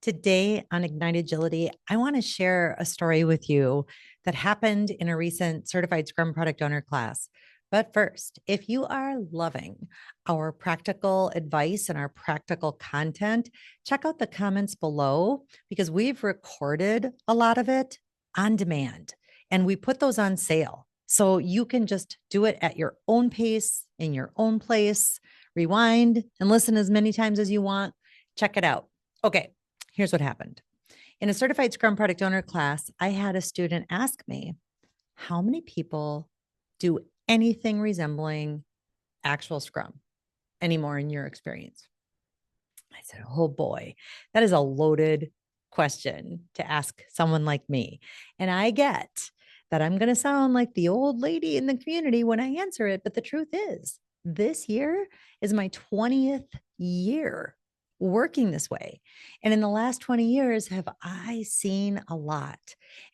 Today on Ignite Agility, I want to share a story with you that happened in a recent certified Scrum product owner class. But first, if you are loving our practical advice and our practical content, check out the comments below because we've recorded a lot of it on demand and we put those on sale. So you can just do it at your own pace, in your own place, rewind and listen as many times as you want. Check it out. Okay. Here's what happened. In a certified Scrum product owner class, I had a student ask me, how many people do anything resembling actual Scrum anymore in your experience? I said, oh boy, that is a loaded question to ask someone like me. And I get that I'm going to sound like the old lady in the community when I answer it. But the truth is, this year is my 20th year working this way. And in the last 20 years, have I seen a lot?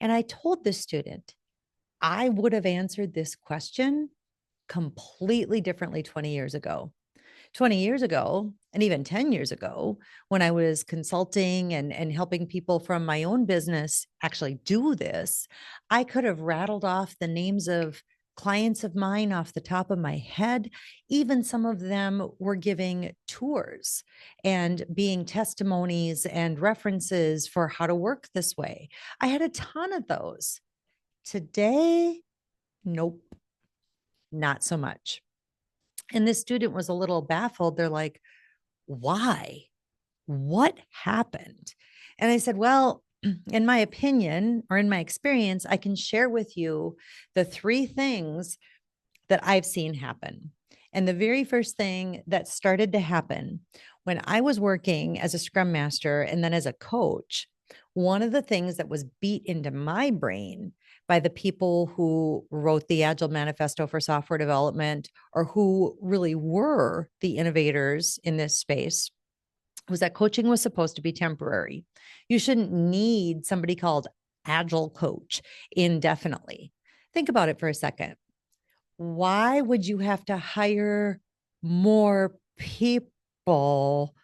And I told this student, I would have answered this question completely differently 20 years ago. 20 years ago, and even 10 years ago, when I was consulting and helping people from my own business actually do this, I could have rattled off the names of clients of mine off the top of my head. Even some of them were giving tours and being testimonies and references for how to work this way. I had a ton of those. Today, nope, not so much. And this student was a little baffled. They're like, why? What happened? And I said, well, in my opinion or in my experience, I can share with you the three things that I've seen happen. And the very first thing that started to happen when I was working as a Scrum Master and then as a coach, one of the things that was beat into my brain by the people who wrote the Agile Manifesto for software development or who really were the innovators in this space was that coaching was supposed to be temporary. You shouldn't need somebody called Agile Coach indefinitely. Think about it for a second. Why would you have to hire more people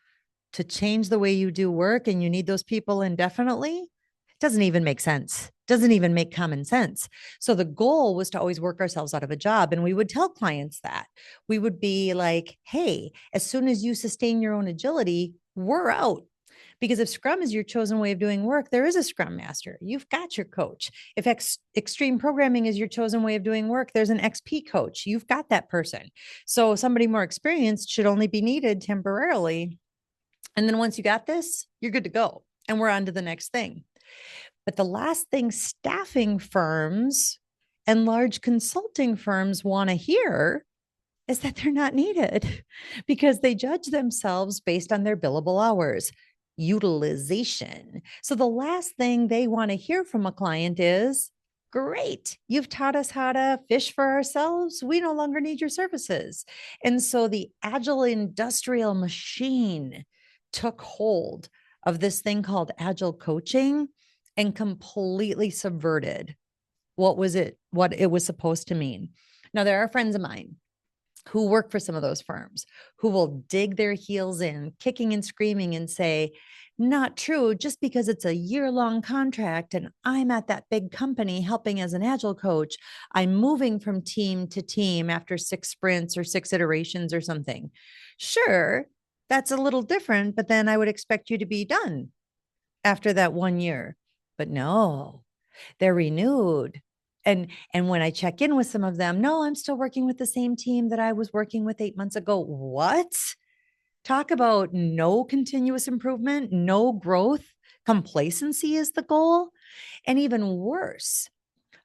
to change the way you do work and you need those people indefinitely? It doesn't even make sense. Doesn't even make common sense. So the goal was to always work ourselves out of a job. And we would tell clients that. We would be like, hey, as soon as you sustain your own agility, we're out. Because if Scrum is your chosen way of doing work, there is a Scrum Master. You've got your coach. If extreme programming is your chosen way of doing work, there's an XP coach. You've got that person. So somebody more experienced should only be needed temporarily. And then once you got this, you're good to go. And we're on to the next thing. But the last thing staffing firms and large consulting firms want to hear is that they're not needed because they judge themselves based on their billable hours, utilization. So the last thing they want to hear from a client is, great, you've taught us how to fish for ourselves. We no longer need your services. And so the agile industrial machine took hold of this thing called agile coaching and completely subverted what it was supposed to mean. Now, there are friends of mine who work for some of those firms who will dig their heels in, kicking and screaming and say, not true, just because it's a year-long contract and I'm at that big company helping as an agile coach, I'm moving from team to team after 6 sprints or 6 iterations or something. Sure, that's a little different, but then I would expect you to be done after that 1 year. But no, they're renewed. And when I check in with some of them, no, I'm still working with the same team that I was working with 8 months ago. What? Talk about no continuous improvement, no growth. Complacency is the goal. And even worse,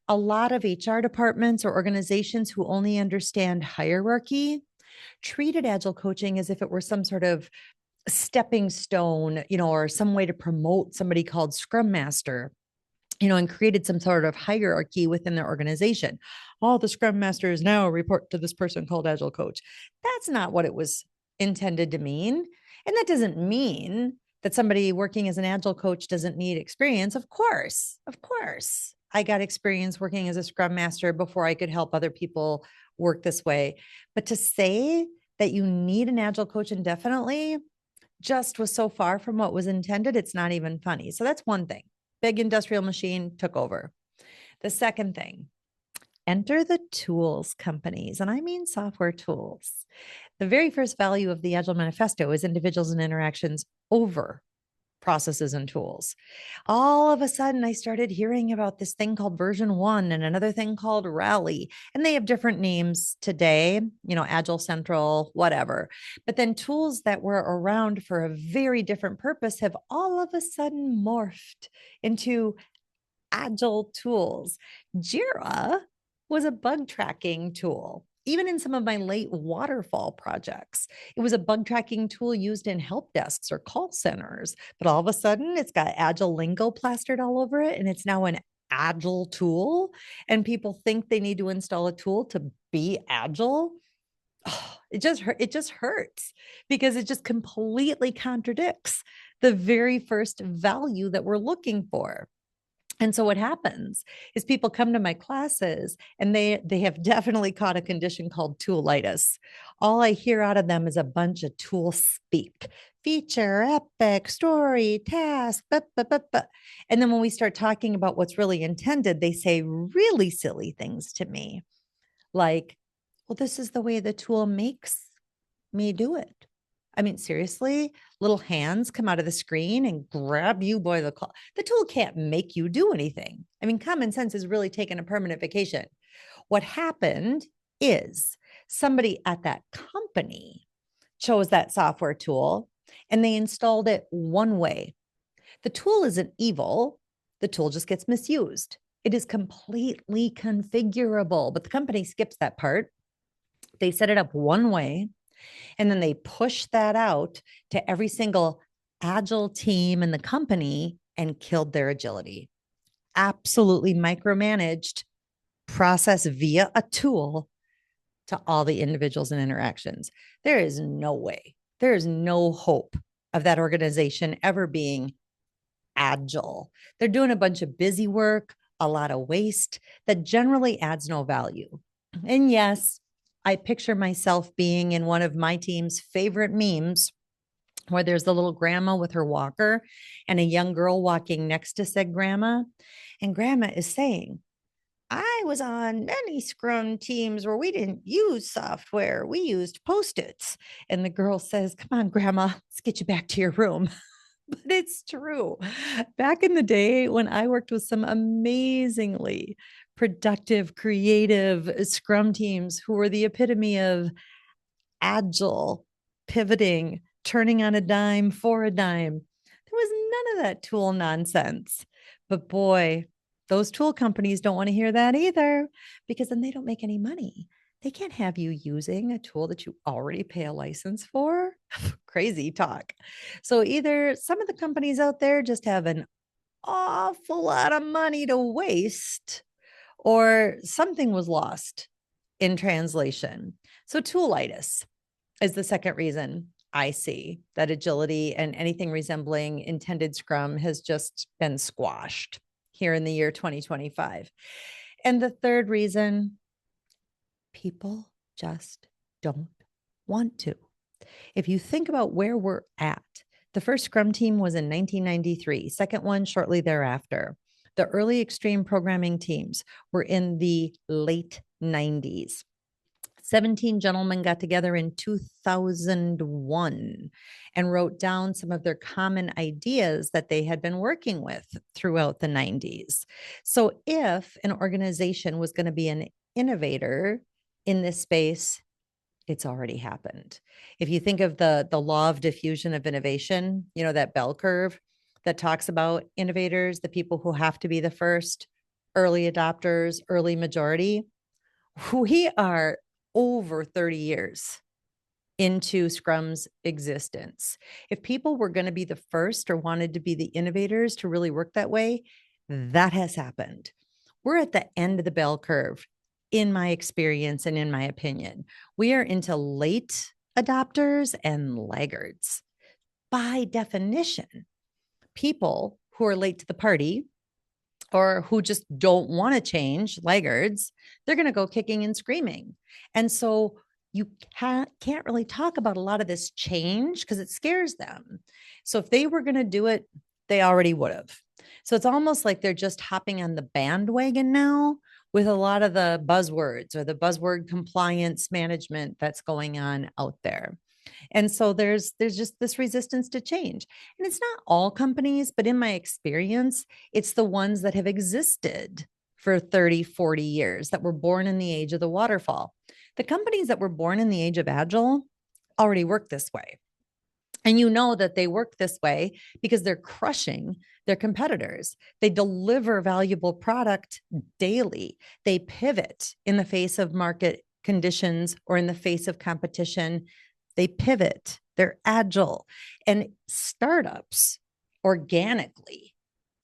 a lot of HR departments or organizations who only understand hierarchy treated agile coaching as if it were some sort of stepping stone, or some way to promote somebody called Scrum Master, and created some sort of hierarchy within their organization. All the Scrum Masters now report to this person called Agile Coach. That's not what it was intended to mean. And that doesn't mean that somebody working as an Agile Coach doesn't need experience. Of course. I got experience working as a Scrum Master before I could help other people work this way. But to say that you need an Agile Coach indefinitely, just was so far from what was intended. It's not even funny. So that's one thing. Big industrial machine took over. The second thing, enter the tools companies, and I mean software tools. The very first value of the Agile Manifesto is individuals and interactions over processes and tools. All of a sudden, I started hearing about this thing called version 1 and another thing called Rally. And they have different names today, Agile Central, whatever. But then tools that were around for a very different purpose have all of a sudden morphed into agile tools. Jira was a bug tracking tool. Even in some of my late waterfall projects, it was a bug tracking tool used in help desks or call centers. But all of a sudden, it's got agile lingo plastered all over it, and it's now an agile tool. And people think they need to install a tool to be agile. Oh, it just hurts because it just completely contradicts the very first value that we're looking for. And so what happens is people come to my classes and they have definitely caught a condition called toolitis. All I hear out of them is a bunch of tool speak. Feature, epic, story, task, and then when we start talking about what's really intended, they say really silly things to me. Like, well, this is the way the tool makes me do it. I mean, seriously, little hands come out of the screen and grab you by the collar. The tool can't make you do anything. I mean, common sense is really taking a permanent vacation. What happened is somebody at that company chose that software tool and they installed it one way. The tool isn't evil. The tool just gets misused. It is completely configurable, but the company skips that part. They set it up one way, and then they push that out to every single agile team in the company and killed their agility. Absolutely micromanaged process via a tool to all the individuals and interactions. There is no way, there is no hope of that organization ever being agile. They're doing a bunch of busy work, a lot of waste that generally adds no value. And yes, I picture myself being in one of my team's favorite memes where there's the little grandma with her walker and a young girl walking next to said grandma. And grandma is saying, I was on many Scrum teams where we didn't use software. We used Post-its. And the girl says, come on, grandma, let's get you back to your room. But it's true. Back in the day when I worked with some amazingly productive, creative Scrum teams who were the epitome of agile, pivoting, turning on a dime for a dime, there was none of that tool nonsense. But boy, those tool companies don't want to hear that either because then they don't make any money. They can't have you using a tool that you already pay a license for. Crazy talk. So either some of the companies out there just have an awful lot of money to waste, or something was lost in translation. So toolitis is the second reason I see that agility and anything resembling intended Scrum has just been squashed here in the year 2025. And the third reason, people just don't want to. If you think about where we're at, the first Scrum team was in 1993, second one shortly thereafter. The early extreme programming teams were in the late 90s. 17 gentlemen got together in 2001 and wrote down some of their common ideas that they had been working with throughout the 90s. So if an organization was going to be an innovator in this space, it's already happened. If you think of the law of diffusion of innovation, that bell curve that talks about innovators, the people who have to be the first, early adopters, early majority, we are over 30 years into Scrum's existence. If people were going to be the first or wanted to be the innovators to really work that way, that has happened. We're at the end of the bell curve, in my experience and in my opinion. We are into late adopters and laggards. By definition, people who are late to the party or who just don't want to change, laggards, they're going to go kicking and screaming. And so you can't really talk about a lot of this change because it scares them. So if they were going to do it, they already would have. So it's almost like they're just hopping on the bandwagon now with a lot of the buzzwords or the buzzword compliance management that's going on out there. And so there's just this resistance to change. And it's not all companies, but in my experience, it's the ones that have existed for 30, 40 years that were born in the age of the waterfall. The companies that were born in the age of Agile already work this way. And you know that they work this way because they're crushing their competitors. They deliver valuable product daily. They pivot in the face of market conditions or in the face of competition. They pivot. They're agile. And startups organically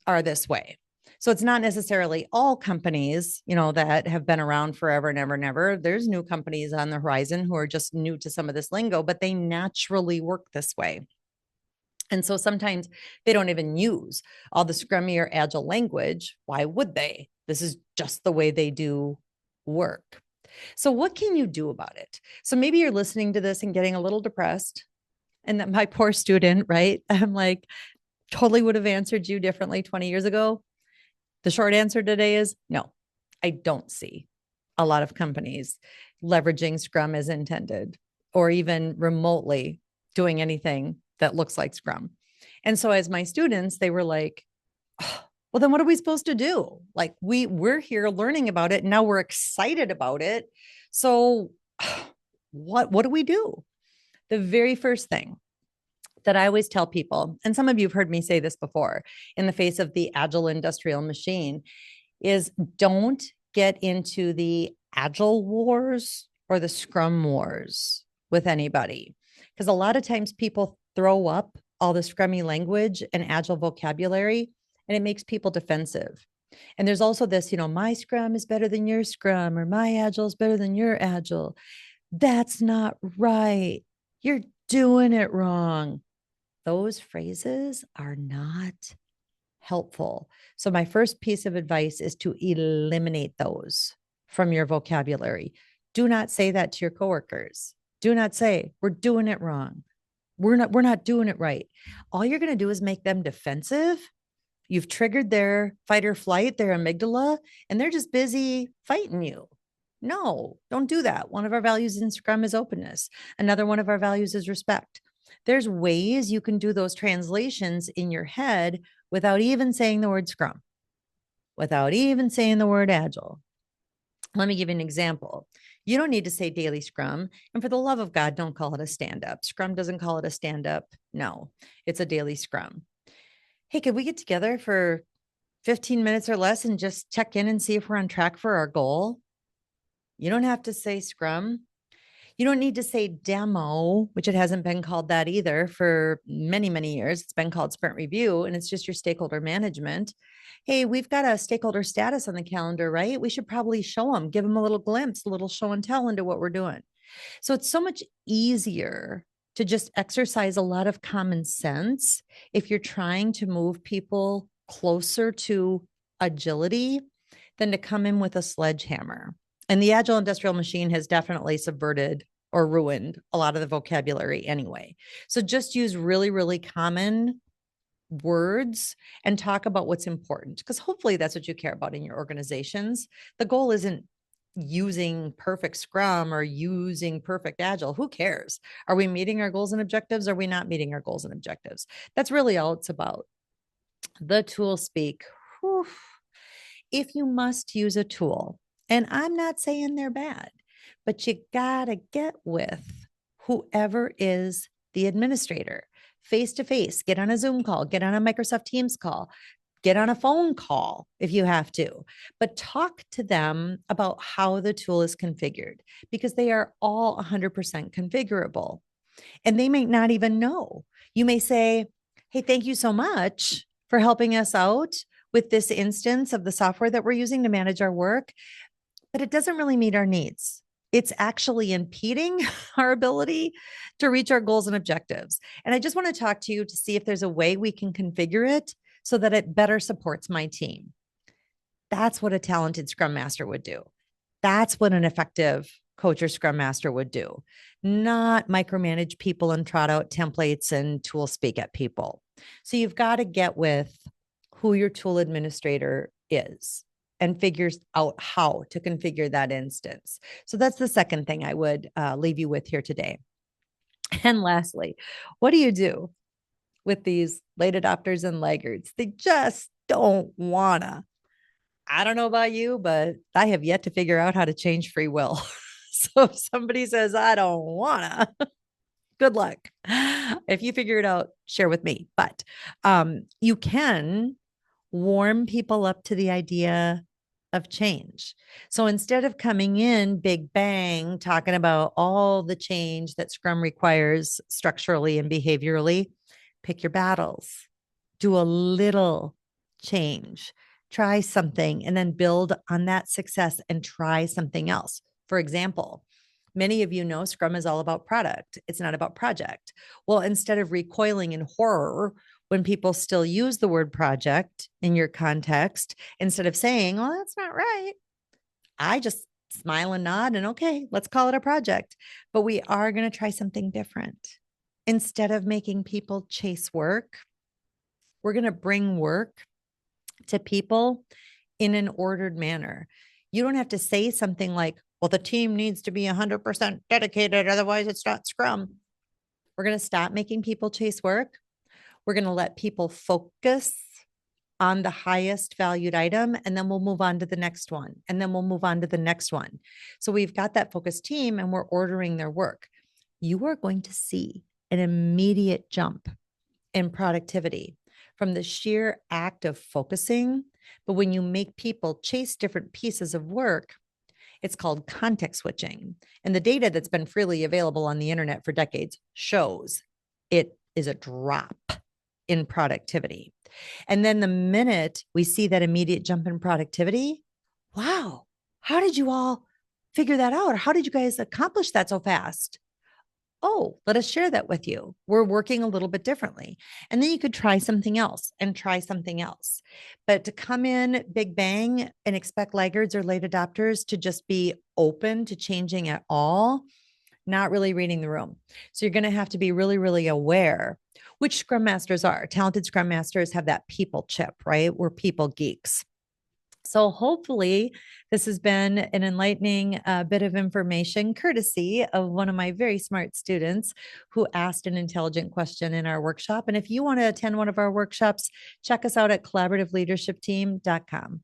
are this way. So it's not necessarily all companies, that have been around forever and ever and ever. There's new companies on the horizon who are just new to some of this lingo, but they naturally work this way. And so sometimes they don't even use all the Scrummy or Agile language. Why would they? This is just the way they do work. So what can you do about it? So maybe you're listening to this and getting a little depressed. And that my poor student, right? I'm like, totally would have answered you differently 20 years ago. The short answer today is no, I don't see a lot of companies leveraging Scrum as intended or even remotely doing anything that looks like Scrum. And so as my students, they were like, oh, well, then what are we supposed to do? Like we're here learning about it. And now we're excited about it. So what do we do? The very first thing that I always tell people, and some of you have heard me say this before in the face of the agile industrial machine, is don't get into the agile wars or the Scrum wars with anybody. Because a lot of times people throw up all the Scrummy language and agile vocabulary, and it makes people defensive. And there's also this, my Scrum is better than your Scrum, or my Agile is better than your Agile. That's not right. You're doing it wrong. Those phrases are not helpful. So my first piece of advice is to eliminate those from your vocabulary. Do not say that to your coworkers. Do not say, we're doing it wrong. We're not doing it right. All you're going to do is make them defensive. You've triggered their fight or flight, their amygdala, and they're just busy fighting you. No, don't do that. One of our values in Scrum is openness. Another one of our values is respect. There's ways you can do those translations in your head without even saying the word Scrum, without even saying the word Agile. Let me give you an example. You don't need to say daily Scrum. And for the love of God, don't call it a stand-up. Scrum doesn't call it a stand-up. No, it's a daily Scrum. Hey, could we get together for 15 minutes or less and just check in and see if we're on track for our goal? You don't have to say Scrum. You don't need to say demo, which it hasn't been called that either for many, many years. It's been called sprint review, and it's just your stakeholder management. Hey, we've got a stakeholder status on the calendar, right? We should probably show them, give them a little glimpse, a little show and tell into what we're doing. So it's so much easier to just exercise a lot of common sense if you're trying to move people closer to agility than to come in with a sledgehammer. And the agile industrial machine has definitely subverted or ruined a lot of the vocabulary anyway. So just use really, really common words and talk about what's important, because hopefully that's what you care about in your organizations. The goal isn't using perfect Scrum or using perfect Agile. Who cares? Are we meeting our goals and objectives? Are we not meeting our goals and objectives? That's really all it's about. The tool speak. Whew. If you must use a tool, and I'm not saying they're bad, but you gotta get with whoever is the administrator face to face. Get on a Zoom call, get on a Microsoft Teams call, get on a phone call if you have to, but talk to them about how the tool is configured, because they are all 100% configurable and they may not even know. You may say, hey, thank you so much for helping us out with this instance of the software that we're using to manage our work, but it doesn't really meet our needs. It's actually impeding our ability to reach our goals and objectives. And I just want to talk to you to see if there's a way we can configure it so that it better supports my team. That's what a talented Scrum Master would do. That's what an effective coach or scrum master would do, not micromanage people and trot out templates and tool speak at people. So you've got to get with who your tool administrator is and figures out how to configure that instance. So that's the second thing I would leave you with here today. And lastly, what do you do with these late adopters and laggards? They just don't wanna. I don't know about you, but I have yet to figure out how to change free will. So if somebody says, I don't wanna, good luck. If you figure it out, share with me. But you can warm people up to the idea of change. So instead of coming in big bang, talking about all the change that Scrum requires structurally and behaviorally, pick your battles, do a little change, try something, and then build on that success and try something else. For example, many of you know Scrum is all about product. It's not about project. Well, instead of recoiling in horror when people still use the word project in your context, instead of saying, well, that's not right, I just smile and nod and okay, let's call it a project. But we are going to try something different. Instead of making people chase work, we're going to bring work to people in an ordered manner. You don't have to say something like, well, the team needs to be 100% dedicated, otherwise it's not Scrum. We're going to stop making people chase work. We're going to let people focus on the highest valued item, and then we'll move on to the next one. And then we'll move on to the next one. So we've got that focused team and we're ordering their work. You are going to see an immediate jump in productivity from the sheer act of focusing. But when you make people chase different pieces of work, it's called context switching. And the data that's been freely available on the internet for decades shows it is a drop in productivity. And then the minute we see that immediate jump in productivity, wow, how did you all figure that out? How did you guys accomplish that so fast? Oh, let us share that with you. We're working a little bit differently. And then you could try something else and try something else. But to come in big bang and expect laggards or late adopters to just be open to changing at all, not really reading the room. So you're going to have to be really, really aware, which Scrum Masters are. Talented Scrum Masters have that people chip, right? We're people geeks. So hopefully this has been an enlightening bit of information courtesy of one of my very smart students who asked an intelligent question in our workshop. And if you want to attend one of our workshops, check us out at collaborativeleadershipteam.com.